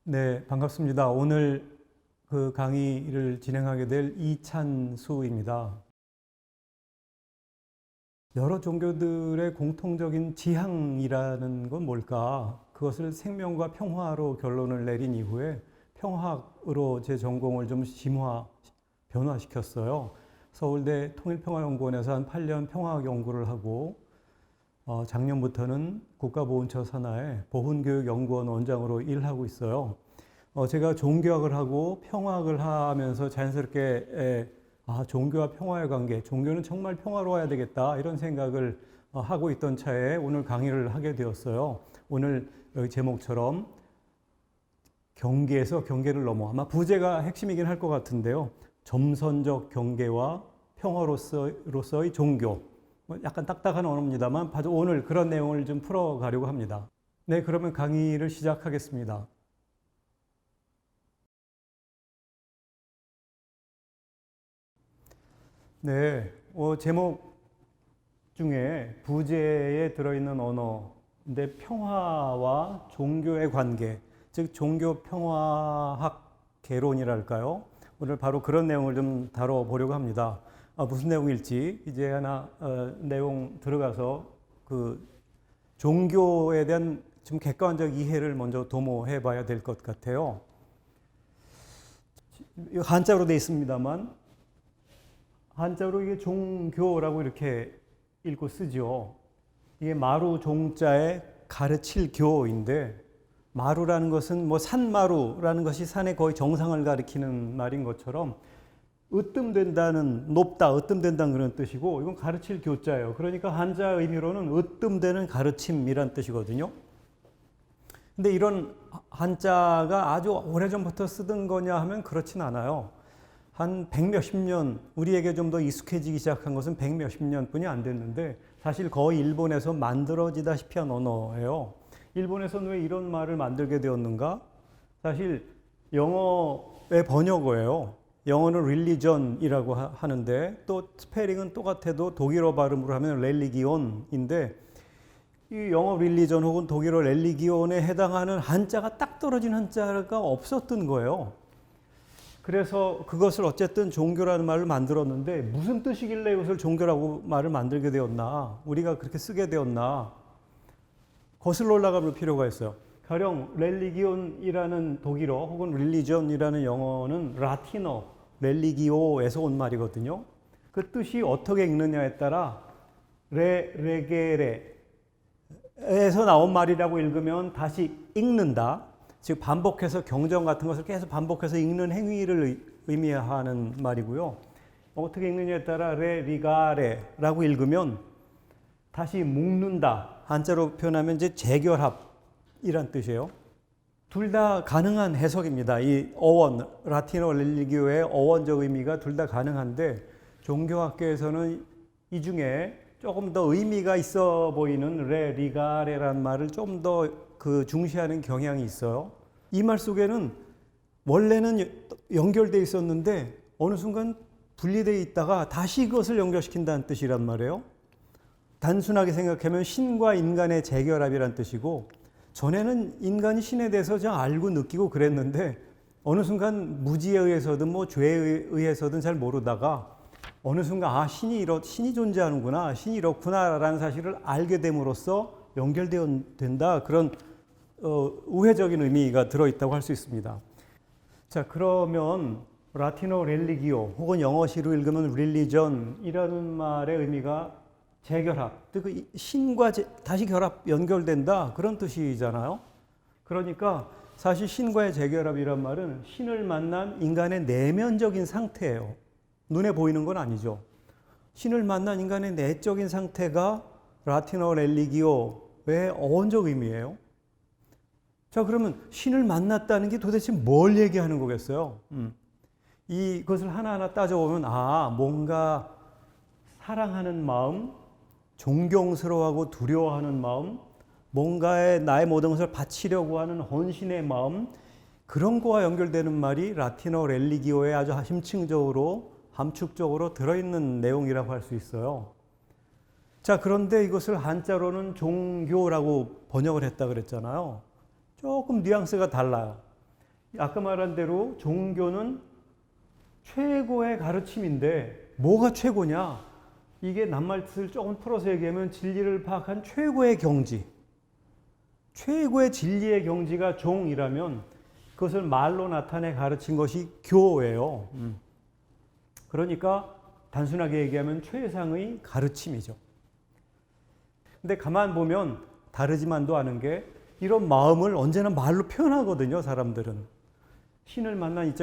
네, 반갑습니다. 오늘 그 강의를 진행하게 될 이찬수입니다. 여러 종교들의 공통적인 지향이라는 건 뭘까? 그것을 생명과 평화로 결론을 내린 이후에 평화학으로 제 전공을 좀 변화시켰어요. 서울대 통일평화연구원에서 한 8년 평화학 연구를 하고 작년부터는 국가보훈처 산하의 보훈교육연구원 원장으로 일하고 있어요. 제가 종교학을 하고 평화학을 하면서 자연스럽게 종교와 평화의 관계, 종교는 정말 평화로워야 되겠다 이런 생각을 하고 있던 차에 오늘 강의를 하게 되었어요. 오늘 여기 제목처럼 경계에서 경계를 넘어, 아마 부제가 핵심이긴 할 것 같은데요. 점선적 경계와 평화로서의 종교. 약간 딱딱한 언어입니다만 오늘 그런 내용을 좀 풀어가려고 합니다. 네, 그러면 강의를 시작하겠습니다. 네, 제목 중에 부제에 들어있는 언어인데 평화와 종교의 관계, 즉 종교 평화학 개론이랄까요? 오늘 바로 그런 내용을 좀 다뤄보려고 합니다. 무슨 내용일지 이제 하나 내용 들어가서 그 종교에 대한 좀 객관적 이해를 먼저 도모해 봐야 될 것 같아요. 한자로 되어 있습니다만 한자로 이게 종교라고 이렇게 읽고 쓰죠. 이게 마루 종자에 가르칠 교인데 마루라는 것은 뭐 산마루라는 것이 산의 거의 정상을 가리키는 말인 것처럼 으뜸된다는 높다, 으뜸된다는 그런 뜻이고 이건 가르칠 교자예요. 그러니까 한자 의미로는 으뜸되는 가르침이란 뜻이거든요. 근데 이런 한자가 아주 오래전부터 쓰던 거냐 하면 그렇진 않아요. 한 백몇십 년, 우리에게 좀 더 익숙해지기 시작한 것은 백몇십 년뿐이 안 됐는데 사실 거의 일본에서 만들어지다시피 한 언어예요. 일본에서는 왜 이런 말을 만들게 되었는가? 사실 영어의 번역어예요. 영어는 religion이라고 하는데 또 스페링은 똑같아도 독일어 발음으로 하면 religion인데 이 영어 릴리전 혹은 독일어 렐리기온에 해당하는 한자가 딱 떨어진 한자가 없었던 거예요. 그래서 그것을 어쨌든 종교라는 말을 만들었는데 무슨 뜻이길래 이것을 종교라고 말을 만들게 되었나, 우리가 그렇게 쓰게 되었나 거슬러 올라가볼 필요가 있어요. 가령 렐리기온이라는 독일어 혹은 릴리전이라는 영어는 라틴어 렐리기오에서 온 말이거든요. 그 뜻이 어떻게 읽느냐에 따라 레게레 에서 나온 말이라고 읽으면 다시 읽는다. 즉 반복해서 경전 같은 것을 계속 반복해서 읽는 행위를 의미하는 말이고요. 어떻게 읽느냐에 따라 리가레라고 읽으면 다시 묶는다. 한자로 표현하면 이제 재결합이란 뜻이에요. 둘 다 가능한 해석입니다. 이 어원, 라틴어 렐리기오의 어원적 의미가 둘 다 가능한데 종교학계에서는 이 중에 조금 더 의미가 있어 보이는 리가레라는 말을 좀 더 중시하는 경향이 있어요. 이 말 속에는 원래는 연결되어 있었는데 어느 순간 분리되어 있다가 다시 그것을 연결시킨다는 뜻이란 말이에요. 단순하게 생각하면 신과 인간의 재결합이란 뜻이고 전에는 인간이 신에 대해서 잘 알고 느끼고 그랬는데 어느 순간 무지에 의해서든 뭐 죄에 의해서든 잘 모르다가 어느 순간 신이 존재하는구나, 신이 이렇구나라는 사실을 알게 됨으로써 연결된다, 그런 우회적인 의미가 들어있다고 할 수 있습니다. 자, 그러면 라틴어 렐리기오 혹은 영어시로 읽으면 릴리전이라는 말의 의미가 재결합, 즉 신과 다시 연결된다, 그런 뜻이잖아요. 그러니까 사실 신과의 재결합이란 말은 신을 만난 인간의 내면적인 상태예요. 눈에 보이는 건 아니죠. 신을 만난 인간의 내적인 상태가 라틴어 렐리기오의 어원적 의미예요. 자, 그러면 신을 만났다는 게 도대체 뭘 얘기하는 거겠어요? 이것을 하나하나 따져보면 뭔가 사랑하는 마음, 존경스러워하고 두려워하는 마음, 뭔가에 나의 모든 것을 바치려고 하는 헌신의 마음, 그런 거와 연결되는 말이 라틴어 렐리기오에 아주 심층적으로 함축적으로 들어있는 내용이라고 할 수 있어요. 자, 그런데 이것을 한자로는 종교라고 번역을 했다 그랬잖아요. 조금 뉘앙스가 달라요. 아까 말한 대로 종교는 최고의 가르침인데 뭐가 최고냐? 이게 낱말을 조금 풀어서 얘기하면 진리를 파악한 최고의 경지. 최고의 진리의 경지가 종이라면 그것을 말로 나타내 가르친 것이 교예요. 그러니까 단순하게 얘기하면 최상의 가르침이죠. 근데 가만 보면 다르지만도 않은 게 이런 마음을 언제나 말로 표현하거든요, 사람들은. 신을 만난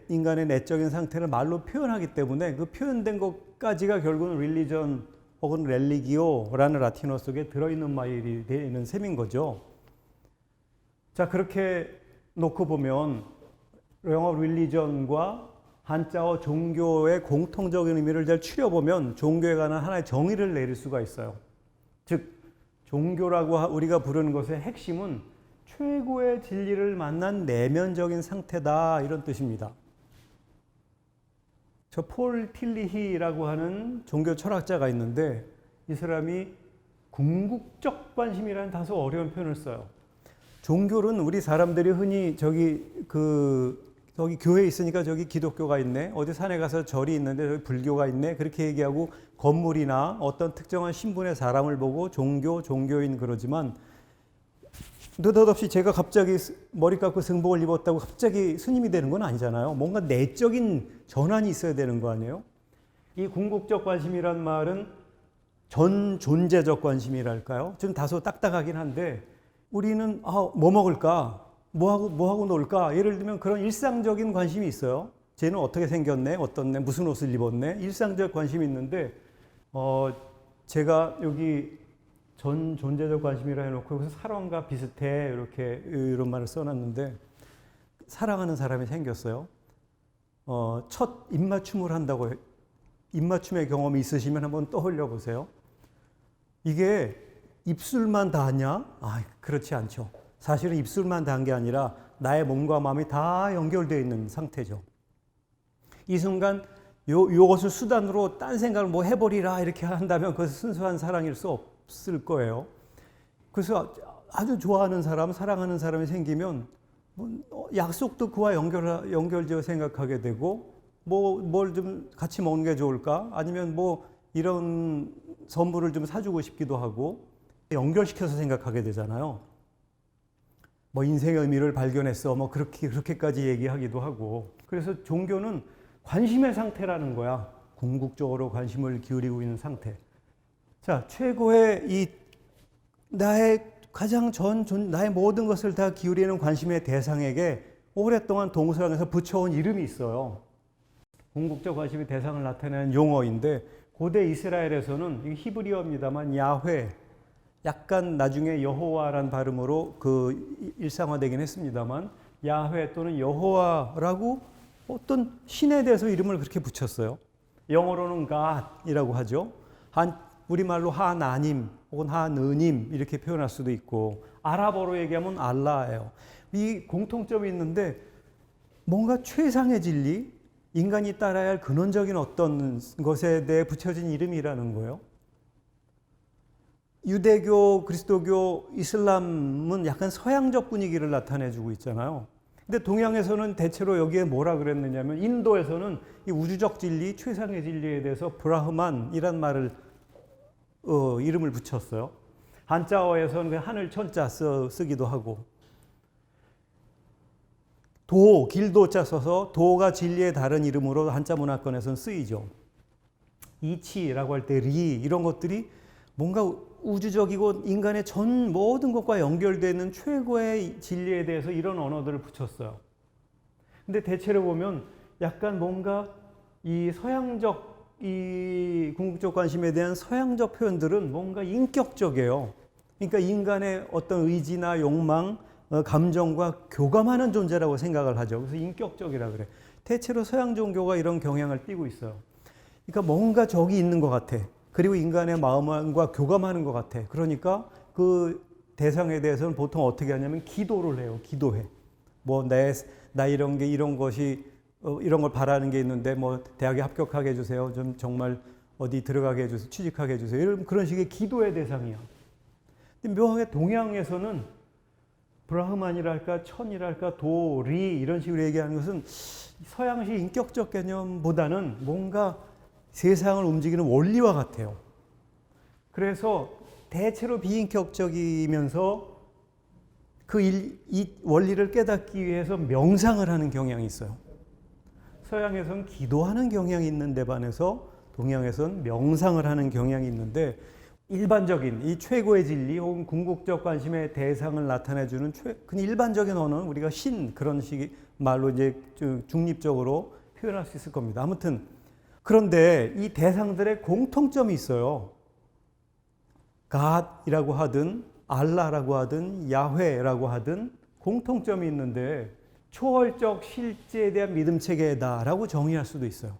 인간의 내적인 상태를 말로 표현하기 때문에 그 표현된 것까지가 결국은 릴리전 혹은 렐리기오라는 라틴어 속에 들어있는 말이 되는 셈인 거죠. 자, 그렇게 놓고 보면 영어 릴리전과 한자어 종교의 공통적인 의미를 잘 추려보면 종교에 관한 하나의 정의를 내릴 수가 있어요. 즉, 종교라고 우리가 부르는 것의 핵심은 최고의 진리를 만난 내면적인 상태다, 이런 뜻입니다. 저 폴 틸리히라고 하는 종교 철학자가 있는데 이 사람이 궁극적 관심이라는 다소 어려운 표현을 써요. 종교는 우리 사람들이 흔히 저기 교회에 있으니까 저기 기독교가 있네, 어디 산에 가서 절이 있는데 저기 불교가 있네, 그렇게 얘기하고 건물이나 어떤 특정한 신분의 사람을 보고 종교인 그러지만 느닷없이 제가 갑자기 머리 깎고 승복을 입었다고 갑자기 스님이 되는 건 아니잖아요. 뭔가 내적인 전환이 있어야 되는 거 아니에요? 이 궁극적 관심이란 말은 전 존재적 관심이랄까요? 좀 다소 딱딱하긴 한데 우리는 뭐 먹을까? 뭐 하고 놀까? 예를 들면 그런 일상적인 관심이 있어요. 쟤는 어떻게 생겼네? 어떻네? 무슨 옷을 입었네? 일상적 관심이 있는데 제가 여기 전 존재적 관심이라 해놓고 여기서 사랑과 비슷해 이런 말을 써놨는데 사랑하는 사람이 생겼어요. 첫 입맞춤을 한다고 입맞춤의 경험이 있으시면 한번 떠올려 보세요. 이게 입술만 닿았냐? 그렇지 않죠. 사실은 입술만 닿은 게 아니라 나의 몸과 마음이 다 연결되어 있는 상태죠. 이 순간 요것을 수단으로 딴 생각을 뭐 해버리라 이렇게 한다면 그것은 순수한 사랑일 수 없을 거예요. 그래서 아주 좋아하는 사람, 사랑하는 사람이 생기면 약속도 그와 연결지어 생각하게 되고 뭘 좀 같이 먹는 게 좋을까? 아니면 뭐 이런 선물을 좀 사주고 싶기도 하고 연결시켜서 생각하게 되잖아요. 뭐 인생의 의미를 발견했어. 뭐 그렇게까지 얘기하기도 하고. 그래서 종교는 관심의 상태라는 거야. 궁극적으로 관심을 기울이고 있는 상태. 자, 최고의 나의 가장 나의 모든 것을 다 기울이는 관심의 대상에게 오랫동안 동서양에서 붙여온 이름이 있어요. 궁극적 관심의 대상을 나타내는 용어인데 고대 이스라엘에서는 이게 히브리어입니다만 야훼, 약간 나중에 여호와란 발음으로 일상화되긴 했습니다만 야훼 또는 여호와라고 어떤 신에 대해서 이름을 그렇게 붙였어요. 영어로는 God이라고 하죠. 우리말로 하나님 혹은 하느님 이렇게 표현할 수도 있고 아랍어로 얘기하면 알라예요. 이 공통점이 있는데 뭔가 최상의 진리, 인간이 따라야 할 근원적인 어떤 것에 대해 붙여진 이름이라는 거예요. 유대교, 그리스도교, 이슬람은 약간 서양적 분위기를 나타내주고 있잖아요. 근데 동양에서는 대체로 여기에 뭐라 그랬느냐면 인도에서는 이 우주적 진리, 최상의 진리에 대해서 브라흐만이란 말을 이름을 붙였어요. 한자어에서는 그 하늘 천자 쓰기도 하고 길도자 써서 도가 진리의 다른 이름으로 한자 문화권에서는 쓰이죠. 이치라고 할 때 이런 것들이 뭔가 우주적이고 인간의 전 모든 것과 연결되어 있는 최고의 진리에 대해서 이런 언어들을 붙였어요. 근데 대체로 보면 약간 뭔가 이 서양적 이 궁극적 관심에 대한 서양적 표현들은 뭔가 인격적이에요. 그러니까 인간의 어떤 의지나 욕망, 감정과 교감하는 존재라고 생각을 하죠. 그래서 인격적이라 그래. 대체로 서양 종교가 이런 경향을 띠고 있어요. 그러니까 뭔가 적이 있는 것 같아. 그리고 인간의 마음과 교감하는 것 같아. 그러니까 그 대상에 대해서는 보통 어떻게 하냐면 기도를 해요. 기도해. 나 이런 걸 바라는 게 있는데 대학에 합격하게 해주세요. 좀 정말 어디 들어가게 해주세요. 취직하게 해주세요. 그런 식의 기도의 대상이야. 근데 묘하게 동양에서는 브라흐만이랄까 천이랄까 도리 이런 식으로 얘기하는 것은 서양식 인격적 개념보다는 뭔가 세상을 움직이는 원리와 같아요. 그래서 대체로 비인격적이면서 이 원리를 깨닫기 위해서 명상을 하는 경향이 있어요. 서양에서는 기도하는 경향이 있는데 반해서 동양에서는 명상을 하는 경향이 있는데, 일반적인 이 최고의 진리 혹은 궁극적 관심의 대상을 나타내주는 그냥 일반적인 언어는 우리가 신 그런 식의 말로 이제 중립적으로 표현할 수 있을 겁니다. 아무튼 그런데 이 대상들의 공통점이 있어요. God이라고 하든 알라라고 하든 야훼라고 하든 공통점이 있는데 초월적 실제에 대한 믿음 체계다라고 정의할 수도 있어요.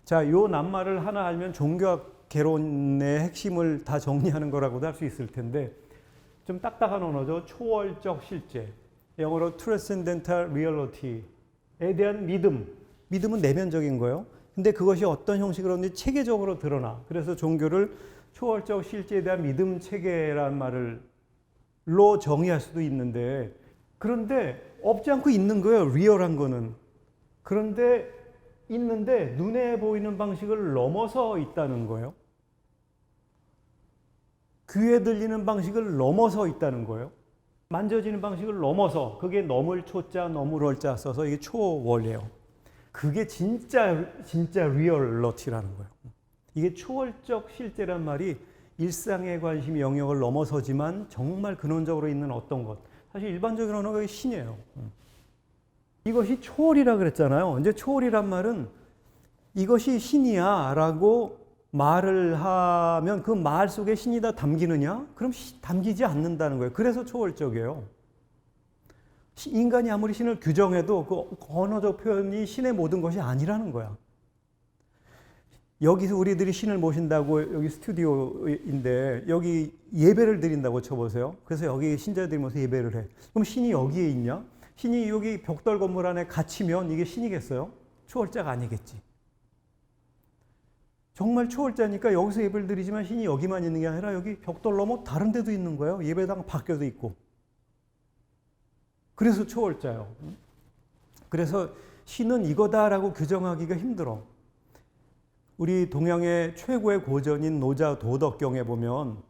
자, 요 낱말을 하나 알면 종교학 개론의 핵심을 다 정리하는 거라고도 할 수 있을 텐데, 좀 딱딱한 언어죠. 초월적 실제, 영어로 transcendental reality에 대한 믿음. 믿음은 내면적인 거예요. 근데 그것이 어떤 형식으로든지 체계적으로 드러나. 그래서 종교를 초월적 실제에 대한 믿음 체계라는 말로 정의할 수도 있는데, 그런데 없지 않고 있는 거예요. 리얼한 거는. 그런데 있는데 눈에 보이는 방식을 넘어서 있다는 거예요. 귀에 들리는 방식을 넘어서 있다는 거예요. 만져지는 방식을 넘어서, 그게 넘을 초자, 넘을 월자 써서 이게 초월이에요. 그게 진짜 리얼러티라는 거예요. 이게 초월적 실제란 말이 일상의 관심 영역을 넘어서지만 정말 근원적으로 있는 어떤 것. 사실 일반적인 언어가 신이에요. 이것이 초월이라 그랬잖아요. 이제 초월이란 말은 이것이 신이야 라고 말을 하면 그 말 속에 신이 다 담기느냐? 그럼 담기지 않는다는 거예요. 그래서 초월적이에요. 인간이 아무리 신을 규정해도 그 언어적 표현이 신의 모든 것이 아니라는 거야. 여기서 우리들이 신을 모신다고, 여기 스튜디오인데 여기 예배를 드린다고 쳐보세요. 그래서 여기 신자들이 모여서 예배를 해. 그럼 신이 여기에 있냐? 신이 여기 벽돌 건물 안에 갇히면 이게 신이겠어요? 초월자가 아니겠지. 정말 초월자니까 여기서 예배를 드리지만 신이 여기만 있는 게 아니라 여기 벽돌 넘어 다른 데도 있는 거예요. 예배당 밖에도 있고. 그래서 초월자예요. 그래서 신은 이거다라고 규정하기가 힘들어. 우리 동양의 최고의 고전인 노자 도덕경에 보면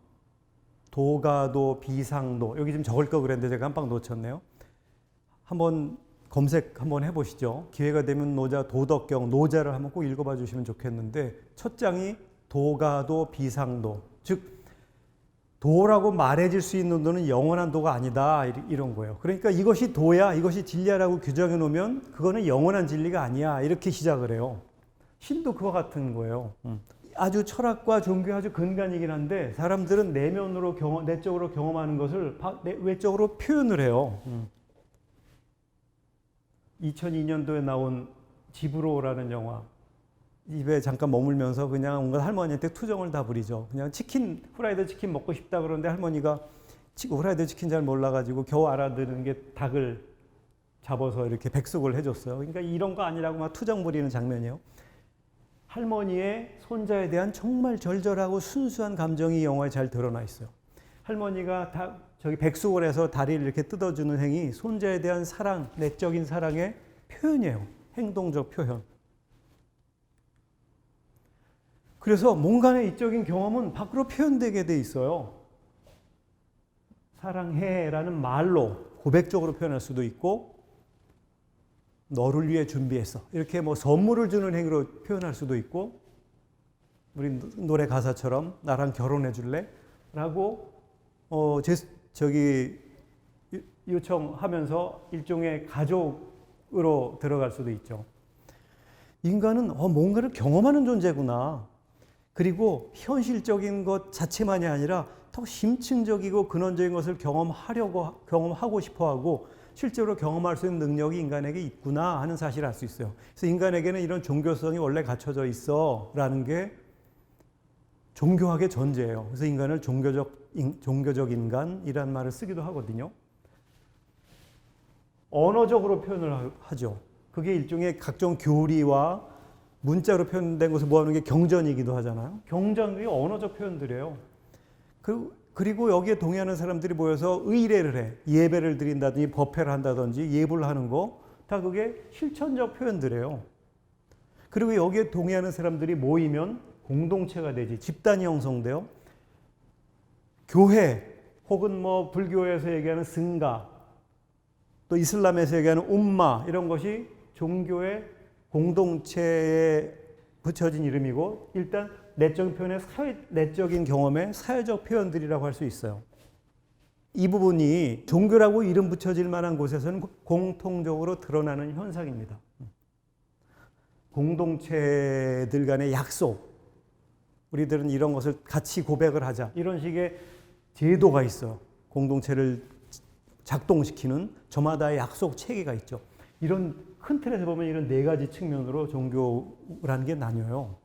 도가도, 비상도, 여기 지금 적을 거 그랬는데 제가 깜빡 놓쳤네요. 한번 검색 한번 해보시죠. 기회가 되면 노자 도덕경, 노자를 한번 꼭 읽어봐 주시면 좋겠는데, 첫 장이 도가도, 비상도, 즉 도라고 말해질 수 있는 도는 영원한 도가 아니다, 이런 거예요. 그러니까 이것이 도야, 이것이 진리야라고 규정해 놓으면 그거는 영원한 진리가 아니야, 이렇게 시작을 해요. 신도 그와 같은 거예요. 아주 철학과 종교의 아주 근간이긴 한데 사람들은 내면으로 내적으로 경험하는 것을 외적으로 표현을 해요. 2002년도에 나온 지브로라는 영화, 집에 잠깐 머물면서 그냥 온갖 할머니한테 투정을 다 부리죠. 그냥 후라이드 치킨 먹고 싶다 그러는데 할머니가 후라이드 치킨 잘 몰라가지고 겨우 알아듣는 게 닭을 잡아서 이렇게 백숙을 해줬어요. 그러니까 이런 거 아니라고 막 투정 부리는 장면이에요. 할머니의 손자에 대한 정말 절절하고 순수한 감정이 이 영화에 잘 드러나 있어요. 할머니가 저기 백숙을 해서 다리를 이렇게 뜯어주는 행위, 손자에 대한 사랑, 내적인 사랑의 표현이에요. 행동적 표현. 그래서 뭔가의 이적인 경험은 밖으로 표현되게 돼 있어요. 사랑해라는 말로 고백적으로 표현할 수도 있고, 너를 위해 준비했어, 이렇게 뭐 선물을 주는 행위로 표현할 수도 있고, 우리 노래 가사처럼 나랑 결혼해 줄래? 라고 요청하면서 일종의 가족으로 들어갈 수도 있죠. 인간은 뭔가를 경험하는 존재구나. 그리고 현실적인 것 자체만이 아니라 더 심층적이고 근원적인 것을 경험하고 싶어하고 실제로 경험할 수 있는 능력이 인간에게 있구나 하는 사실을 알 수 있어요. 그래서 인간에게는 이런 종교성이 원래 갖춰져 있어 라는 게 종교학의 전제예요. 그래서 인간을 종교적 인간이라는 말을 쓰기도 하거든요. 언어적으로 표현을 하죠. 그게 일종의 각종 교리와 문자로 표현된 것을 모아놓은 게 경전이기도 하잖아요. 경전이 언어적 표현들이에요. 그리고 여기에 동의하는 사람들이 모여서 의례를 해. 예배를 드린다든지 법회를 한다든지 예불을 하는 거. 다 그게 실천적 표현들이에요. 그리고 여기에 동의하는 사람들이 모이면 공동체가 되지. 집단이 형성돼요. 교회 혹은 뭐 불교에서 얘기하는 승가 또 이슬람에서 얘기하는 umma 이런 것이 종교의 공동체에 붙여진 이름이고 일단 내적인 표현의 내적인 경험의 사회적 표현들이라고 할 수 있어요. 이 부분이 종교라고 이름 붙여질 만한 곳에서는 공통적으로 드러나는 현상입니다. 공동체들 간의 약속, 우리들은 이런 것을 같이 고백을 하자 이런 식의 제도가 있어. 공동체를 작동시키는 저마다의 약속 체계가 있죠. 이런 큰 틀에서 보면 이런 네 가지 측면으로 종교라는 게 나뉘어요.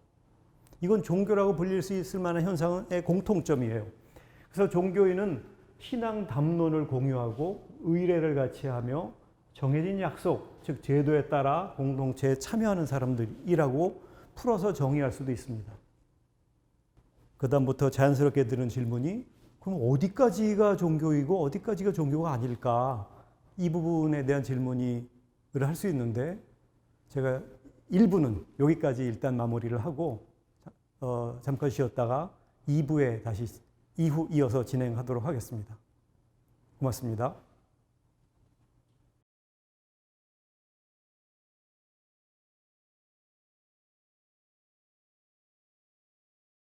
이건 종교라고 불릴 수 있을 만한 현상의 공통점이에요. 그래서 종교인은 신앙 담론을 공유하고 의례를 같이 하며 정해진 약속, 즉 제도에 따라 공동체에 참여하는 사람들이라고 풀어서 정의할 수도 있습니다. 그 다음부터 자연스럽게 드는 질문이 그럼 어디까지가 종교이고 어디까지가 종교가 아닐까? 이 부분에 대한 질문을 할 수 있는데 제가 1부는 여기까지 일단 마무리를 하고 잠깐 쉬었다가 2부에 다시 이어서 진행하도록 하겠습니다. 고맙습니다.